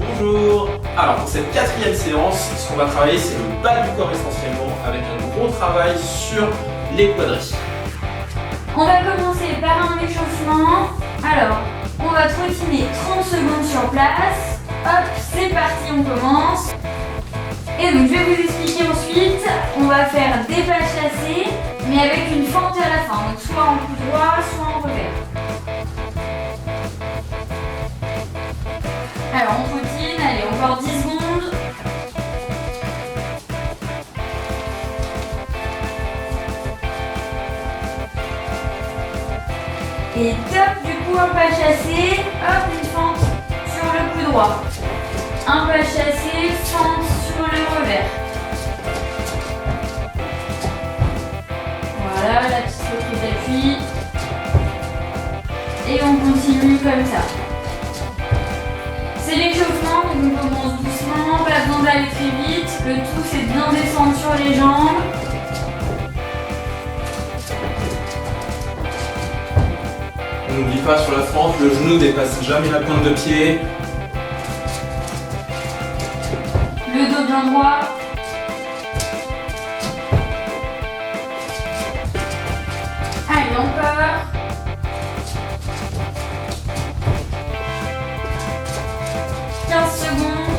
Bonjour. Alors pour cette quatrième séance, ce qu'on va travailler c'est le bas du corps essentiellement avec un gros travail sur les quadris. On va commencer par un échauffement. Alors, on va trottiner 30 secondes sur place. Hop, c'est parti, on commence. Et donc je vais vous expliquer ensuite, on va faire des pas chassés, mais avec une fente à la fin, donc soit en coup droit, soit en revers. Alors on trottine, allez, encore 10 secondes. Et top, du coup un pas chassé, hop, une fente sur le coup droit. Un pas chassé, fente sur le revers. Voilà, la petite reprise d'appui. Et on continue comme ça. C'est l'échauffement, donc on commence doucement, pas besoin d'aller très vite. Le tout c'est de bien descendre sur les jambes. On n'oublie pas sur la fente, le genou dépasse jamais la pointe de pied. Le dos bien droit. Allez, encore. Secondes.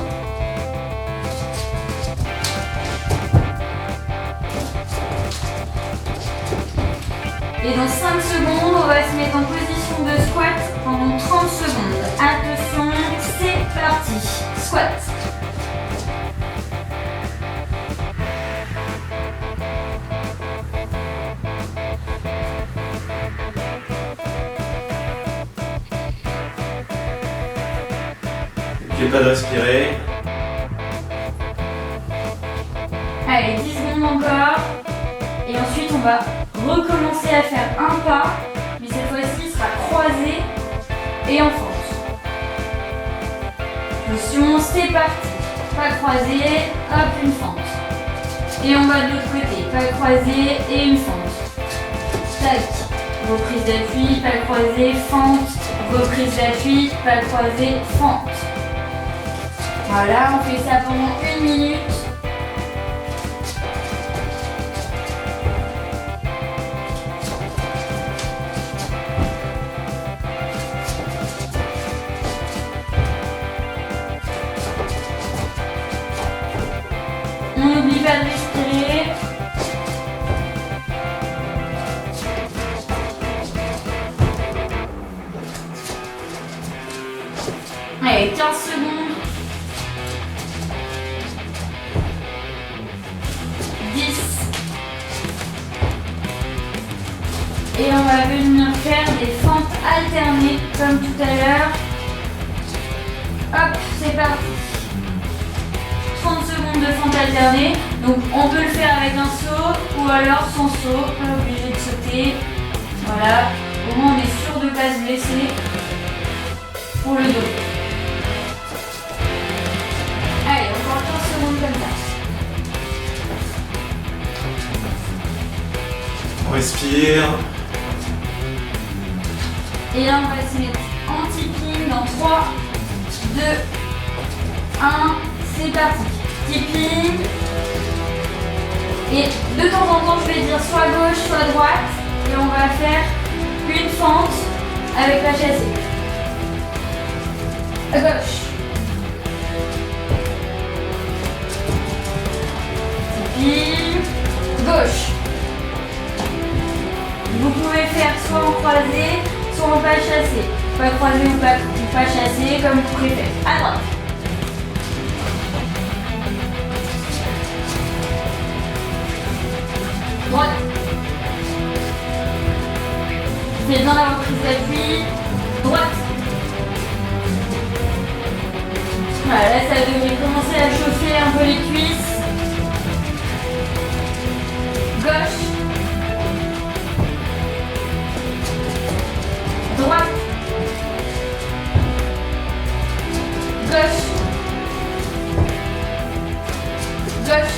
Et dans 5 secondes, on va se mettre en position de squat pendant 30 secondes. Attention, c'est parti. Squat. N'oubliez pas de respirer. Allez, 10 secondes encore. Et ensuite, on va recommencer à faire un pas. Mais cette fois-ci, il sera croisé et en fente. Attention, c'est parti. Pas croisé, hop, une fente. Et on va de l'autre côté. Pas croisé et une fente. Tac. Reprise d'appui, pas croisé, fente. Reprise d'appui, pas croisé, fente. Voilà, on fait ça pendant 1 minute. On n'oublie pas de respirer. Allez, 15 secondes. 10. Et on va venir faire des fentes alternées comme tout à l'heure. Hop, c'est parti. 30 secondes de fente alternée. Donc on peut le faire avec un saut ou alors sans saut, pas obligé de sauter. Voilà, au moins on est sûr de ne pas se blesser pour le dos. Allez, encore 15 secondes comme ça. On respire. Et là on va se mettre en tipping dans 3, 2, 1, c'est parti. Tipping. Et de temps en temps je vais dire soit gauche, soit droite. Et on va faire une fente avec la chassée. À gauche. Tipping. Gauche. Vous pouvez faire soit en croisé, soit en pas chassé. Pas croisé ou pas chassé, comme vous préférez. À droite. Droite. C'est bien la reprise d'appui. Droite. Voilà, là ça devrait commencer à chauffer un peu les cuisses. Gauche. Droite. Gauche. Gauche.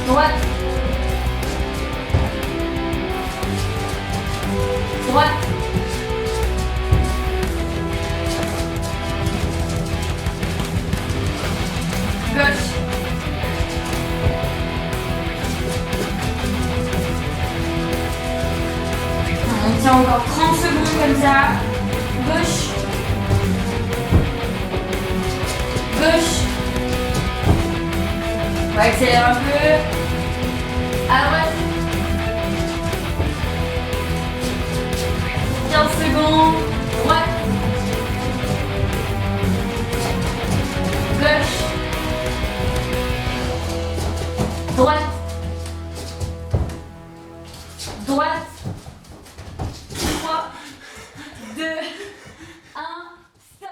Droite. Droite. On tient encore 30 secondes comme ça. Gauche. Gauche. On va accélérer un peu. À droite. 15 secondes. Droite. Gauche. Droite. Droite. 3, 2, 1, stop.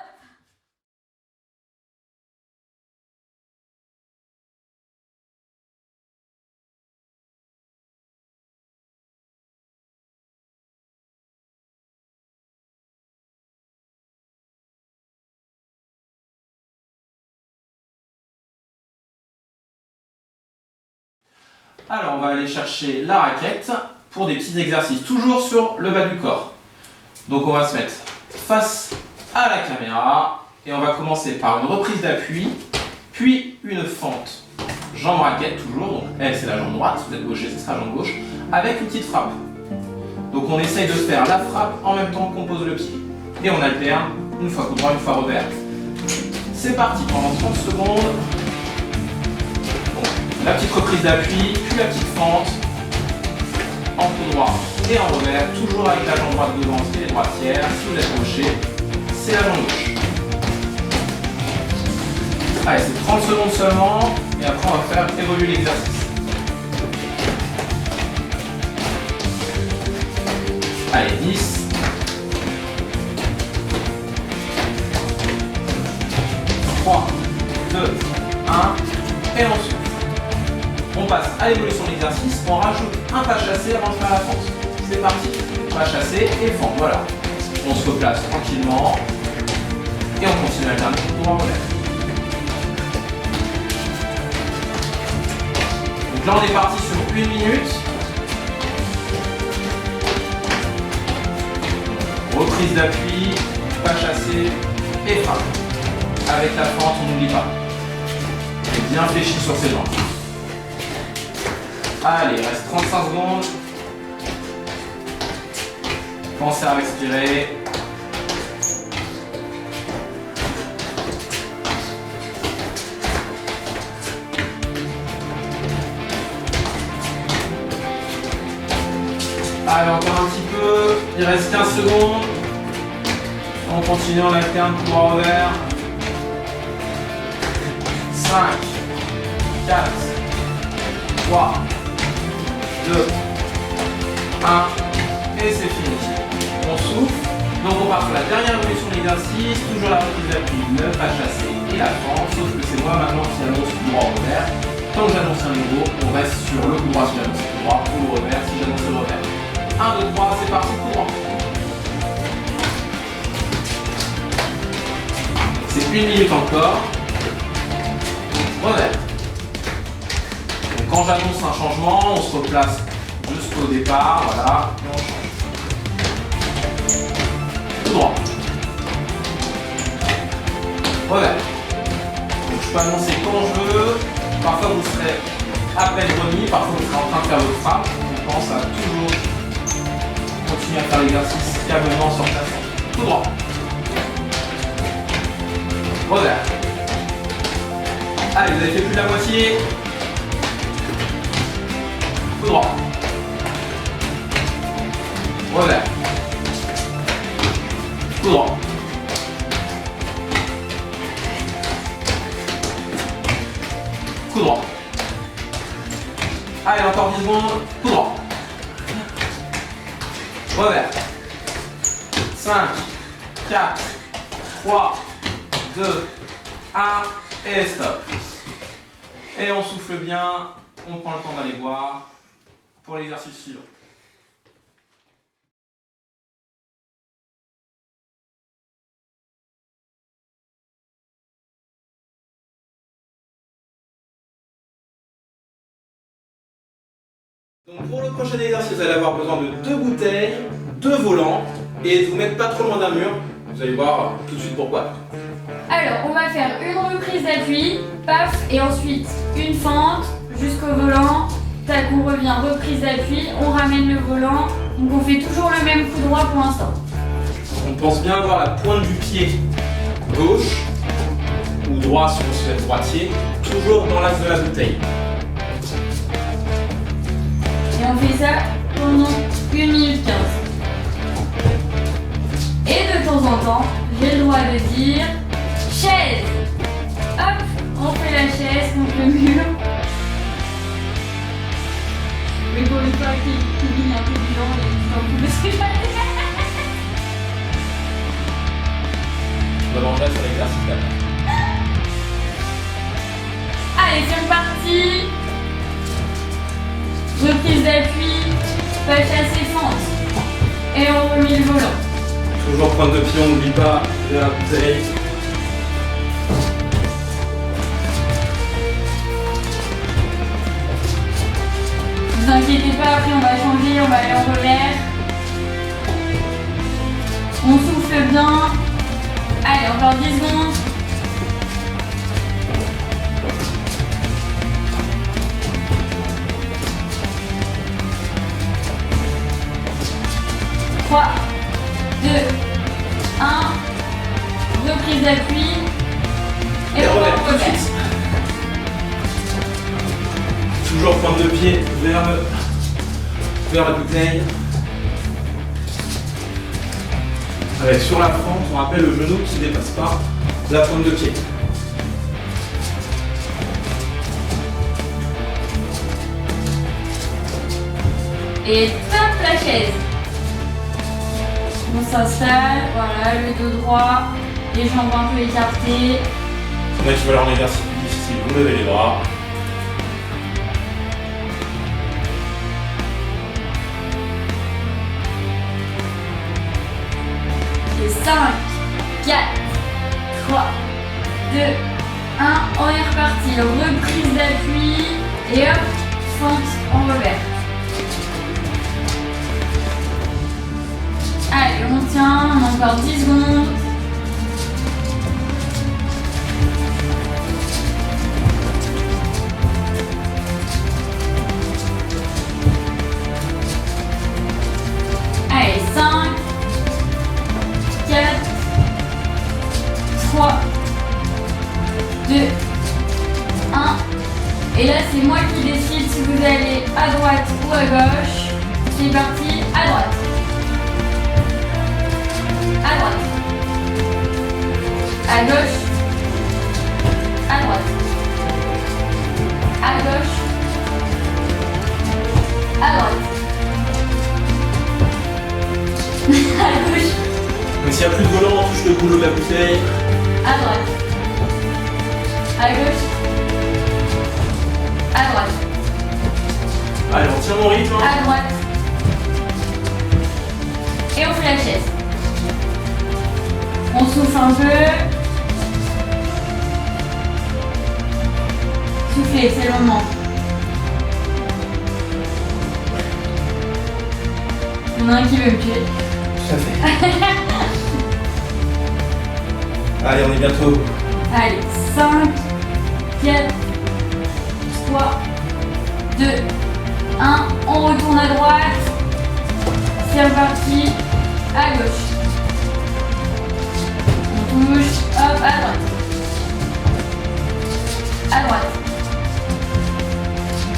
Alors, on va aller chercher la raquette pour des petits exercices, toujours sur le bas du corps. Donc, on va se mettre face à la caméra et on va commencer par une reprise d'appui, puis une fente. Jambe raquette, toujours. Donc, elle, c'est la jambe droite. Si vous êtes gaucher, ce sera la jambe gauche. Avec une petite frappe. Donc, on essaye de faire la frappe en même temps qu'on pose le pied. Et on alterne une fois coup droit, une fois revers. C'est parti pendant 30 secondes. La petite reprise d'appui, puis la petite fente, en coup droit et en revers, toujours avec la jambe droite devant, c'est les droitières. Si vous êtes gaucher, c'est la jambe gauche. Allez, c'est 30 secondes seulement, et après on va faire évoluer l'exercice. Allez, 10. 3, 2, 1, et on souffle. On passe à l'évolution de l'exercice, on rajoute un pas chassé avant de faire la fente. C'est parti, pas chassé et fente, voilà. On se replace tranquillement et on continue à alterner pour en relève. Donc là on est parti sur 1 minute. Reprise d'appui, pas chassé et frappe. Avec la fente, on n'oublie pas. Et bien fléchi sur ses jambes. Allez, il reste 35 secondes. Pensez à respirer. Allez, encore un petit peu. Il reste 15 secondes. On continue, on alterne coup droit revers. 5, 4, 3, 2, 1, et c'est fini. On souffle. Donc on part sur la dernière évolution de l'exercice, toujours la reprise d'appui, le pas chassé et la fente, sauf que c'est moi maintenant qui annonce coup droit revers. Tant que j'annonce un nouveau, on reste sur le coup droit si j'annonce le coup droit, ou le revers si j'annonce le revers. 1, 2, 3, c'est parti, coup droit. C'est 1 minute encore. Revers. Donc quand j'annonce un changement, on se replace jusqu'au départ, voilà, et on change. Tout droit. Revers. Donc je peux annoncer quand je veux. Parfois vous serez à peine remis, parfois vous serez en train de faire votre frappe. On pense à toujours continuer à faire l'exercice calmement sans placer. Tout droit. Revers. Allez, vous avez fait plus de la moitié. Tout droit. Revers. Tout droit. Coup droit. Allez, encore 10 secondes. Coup droit. Revers. 5, 4, 3, 2, 1 et stop. Et on souffle bien. On prend le temps d'aller boire pour l'exercice suivant. Donc pour le prochain exercice, vous allez avoir besoin de 2 bouteilles, 2 volants et de vous mettre pas trop loin d'un mur. Vous allez voir tout de suite pourquoi. Alors, on va faire une reprise d'appui, paf, et ensuite une fente jusqu'au volant tac, on revient, reprise d'appui, on ramène le volant. Donc on fait toujours le même coup droit pour l'instant. On pense bien avoir la pointe du pied gauche ou droit si on se fait droitier, toujours dans l'axe de la bouteille. Et on fait ça pendant 1 minute 15. Et de temps en temps, j'ai le droit de dire chaise. Hop, on fait la chaise contre le mur. Mais pour une fois qu'il est un peu bilan, il est un peu parce que On va manger sur l'exercice là. Allez, c'est reparti. Reprise d'appui, pas chasser fente. Et on remet le volant. Toujours pointe de pied, on n'oublie pas vers la bouteille. Ne vous inquiétez pas, après on va changer, on va aller en revers. On souffle bien. Allez, encore 10 secondes. Trois, 2, 1, reprise d'appui. Et on va en revers. Toujours pointe de pied vers la bouteille. Avec sur la fente, on rappelle le genou qui ne dépasse pas la pointe de pied. Et tape la chaise. On s'installe, voilà, le dos droit, les jambes un peu écartées. Là, tu vas avoir un exercice plus difficile, vous levez les bras. Et 5, 4, 3, 2, 1, on est reparti. Reprise d'appui et hop, fente en revers. Allez, on tient, on a encore 10 secondes. Allez, 5, 4, 3, 2, 1. Et là, c'est moi qui décide si vous allez à droite ou à gauche. C'est parti, à droite. À droite. À gauche. À droite. À gauche. À droite. À gauche. Mais s'il n'y a plus de volant, on touche le boulot de la bouteille. À droite. À gauche. À droite. Allez, on tient mon rythme. À droite. Et on fait la chaise. On souffle un peu. Soufflez, c'est le moment. Il y en a un qui veut me tuer. Tout à fait. Allez, on est bientôt. Allez, 5, 4, 3, 2, 1. On retourne à droite. C'est reparti. À gauche. On touche. Hop, à droite. À droite.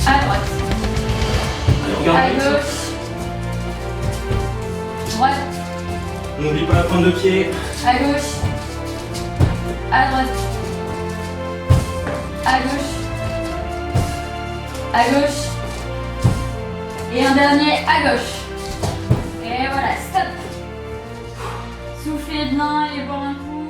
À droite. Allez, on garde À le rythme. gauche. Droite. On n'oublie pas la pointe de pied. À gauche. À droite. À gauche. À gauche. Et un dernier à gauche. Et voilà, stop. Soufflez bien et boire un coup.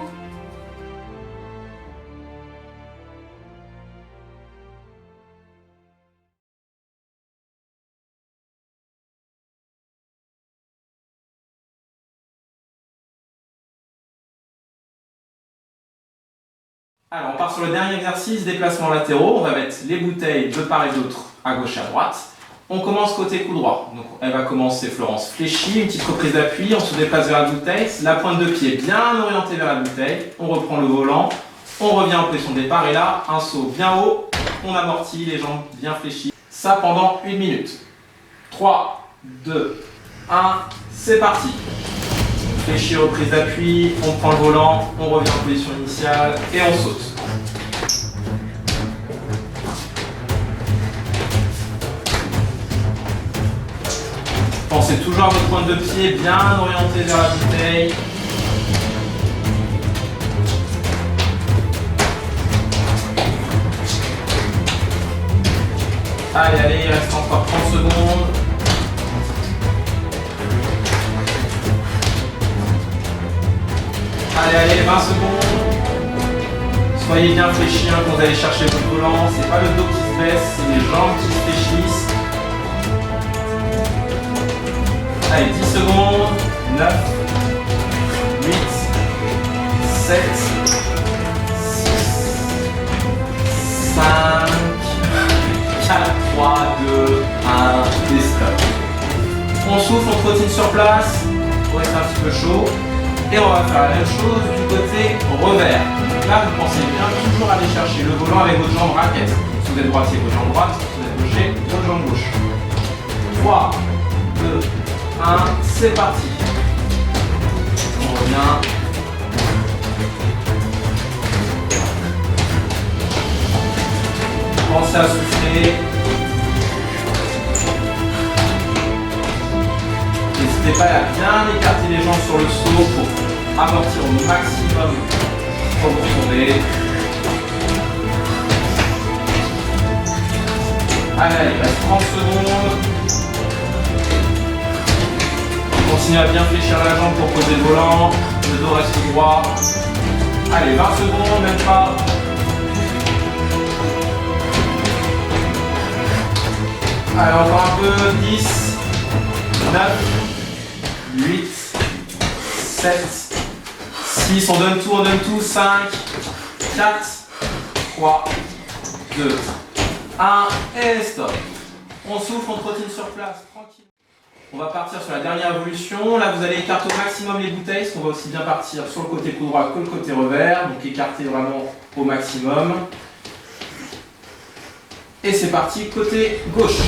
Alors, on part sur le dernier exercice, déplacement latéraux. On va mettre les bouteilles de part et d'autre, à gauche et à droite. On commence côté coup droit. Donc, elle va commencer, Florence, fléchie, une petite reprise d'appui, on se déplace vers la bouteille, la pointe de pied bien orientée vers la bouteille, on reprend le volant, on revient en position de départ et là, un saut bien haut, on amortit, les jambes bien fléchies. ça pendant 1 minute. 3, 2, 1, c'est parti. Fléchis, reprise d'appui, on prend le volant, on revient en position initiale et on saute. Pensez toujours à votre pointe de pied bien orientée vers la bouteille. Allez, allez, il reste encore 30 secondes. Allez, allez, 20 secondes. Soyez bien fléchis quand vous allez chercher votre volant. C'est pas le dos qui se baisse, c'est les jambes qui se fléchissent. Allez, 10 secondes. 9, 8, 7, 6, 5, 4, 3, 2, 1, et stop. On souffle, on trottine sur place pour être un petit peu chaud. Et on va faire la même chose du côté revers. Donc là, vous pensez bien toujours aller chercher le volant avec votre jambe raquette. Si vous êtes droitier, votre jambe droite. Si vous êtes gaucher, votre jambe gauche. 3, 2, 1, c'est parti. On revient. Pensez à souffler. N'hésitez pas à bien écarter les jambes sur le saut pour amortir au maximum quand vous tournez. Allez, il reste 30 secondes. Continuez à bien fléchir la jambe pour poser le volant. Le dos reste droit. Allez, 20 secondes, même pas. Allez, encore un peu. 10, 9, 8, 7, 6, on donne tout, 5, 4, 3, 2, 1, et stop. On souffle, on trottine sur place, tranquille. On va partir sur la dernière évolution. Là, vous allez écarter au maximum les bouteilles, parce qu'on va aussi bien partir sur le côté coup droit que le côté revers. Donc écarter vraiment au maximum. Et c'est parti, côté gauche.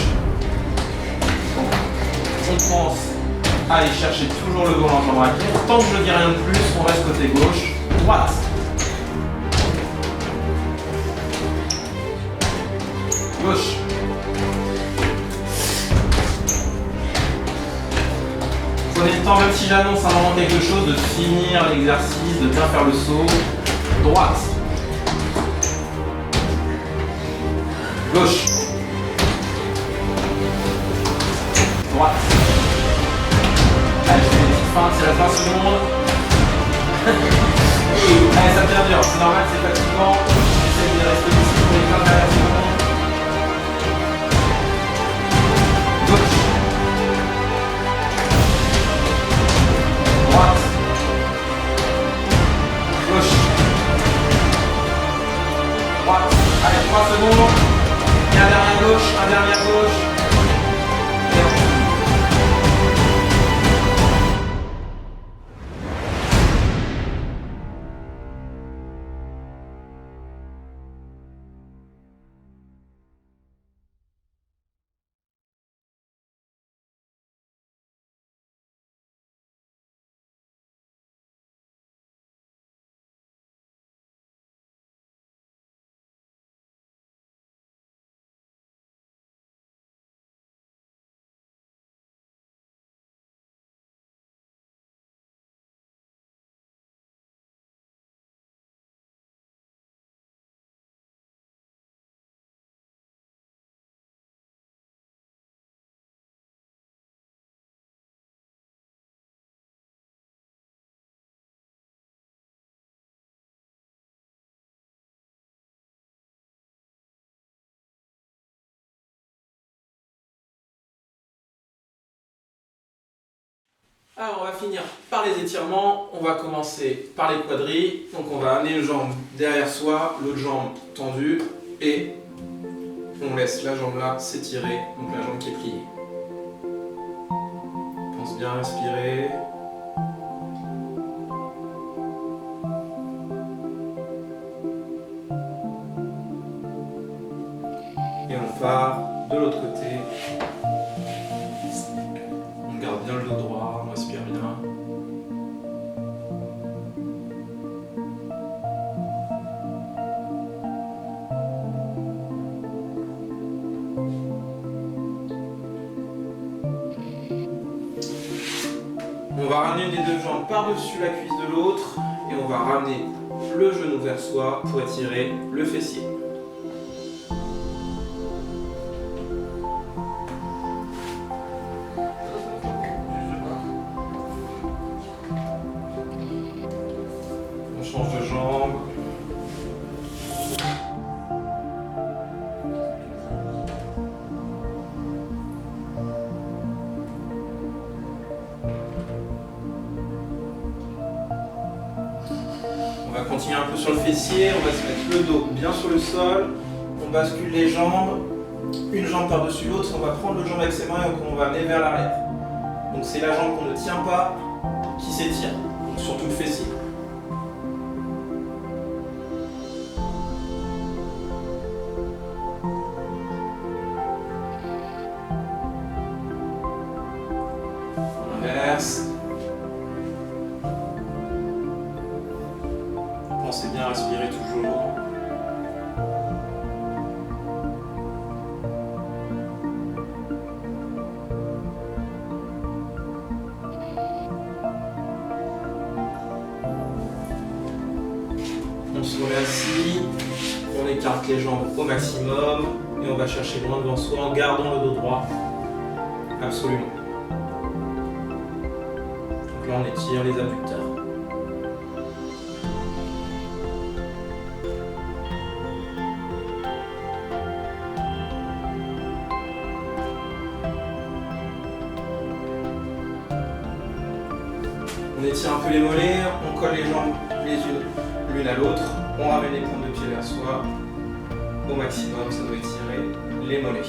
On pense à aller chercher toujours le volant en jambe raquette. Tant que je ne dis rien de plus, on reste côté gauche, droite. Gauche. Prenez le temps, même si j'annonce un moment quelque chose, de finir l'exercice, de bien faire le saut. Droite. Gauche. Droite. Allez, je fais une petite feinte, c'est la 20 secondes. Allez, ça devient dur, c'est normal, c'est fatigant. J'essaie de rester ici pour les 15 dernières secondes. Gauche. Droite. Gauche. Droite. Allez, 3 secondes. Et un dernier à gauche, un dernier à gauche. Alors on va finir par les étirements, on va commencer par les quadris. Donc on va amener une jambe derrière soi, l'autre jambe tendue et on laisse la jambe là s'étirer, donc la jambe qui est pliée. Pense bien à respirer. Et on part de l'autre côté. voit bien le dos droit, on respire bien. On va ramener une des deux jambes par-dessus la cuisse de l'autre et on va ramener le genou vers soi pour étirer le fessier. On change de jambe. On va continuer un peu sur le fessier, on va se mettre le dos bien sur le sol, on bascule les jambes, une jambe par-dessus l'autre, on va prendre l'autre jambe avec ses mains et on va amener vers l'arrière. Donc c'est la jambe qu'on ne tient pas qui s'étire, donc surtout le fessier. On inverse. Pensez bien à respirer toujours. On se remet assis, on écarte les jambes au maximum et on va chercher loin devant soi en gardant le dos droit. Absolument. Donc là on étire les abducteurs. On étire un peu les mollets, on colle les jambes les unes l'une à l'autre, on ramène les pointes de pied vers soi au maximum, ça doit étirer les mollets.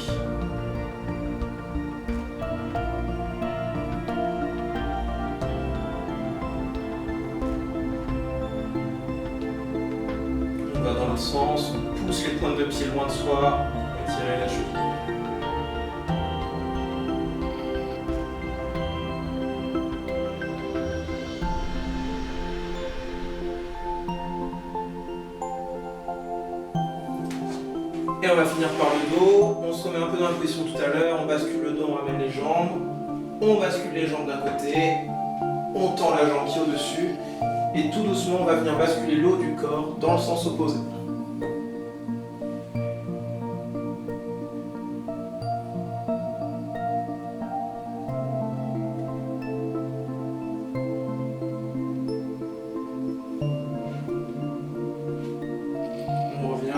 On va dans l'autre sens, on pousse les pointes de pied loin de soi, on va étirer la cheville. Et on va finir par le dos, on se remet un peu dans la position tout à l'heure, on bascule le dos, on ramène les jambes, on bascule les jambes d'un côté, on tend la jambe qui est au-dessus, et tout doucement on va venir basculer le haut du corps dans le sens opposé. On revient.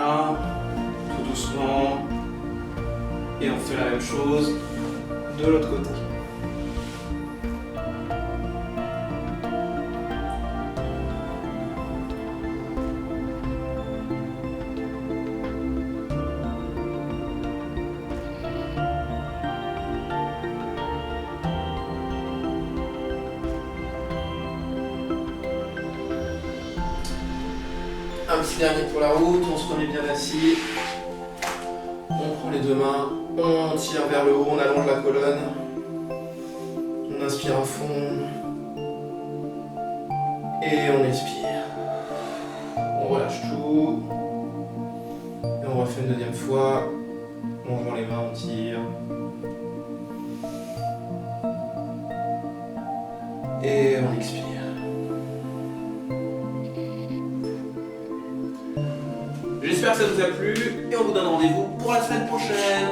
Doucement, et on fait la même chose de l'autre côté. Un petit dernier pour la route, on se remet bien assis. On prend les deux mains, on tire vers le haut, on allonge la colonne. On inspire à fond. Et on expire. On relâche tout. Et on refait une deuxième fois. On joint les mains, on tire. Et on expire. J'espère que ça vous a plu et on vous donne rendez-vous pour la semaine prochaine.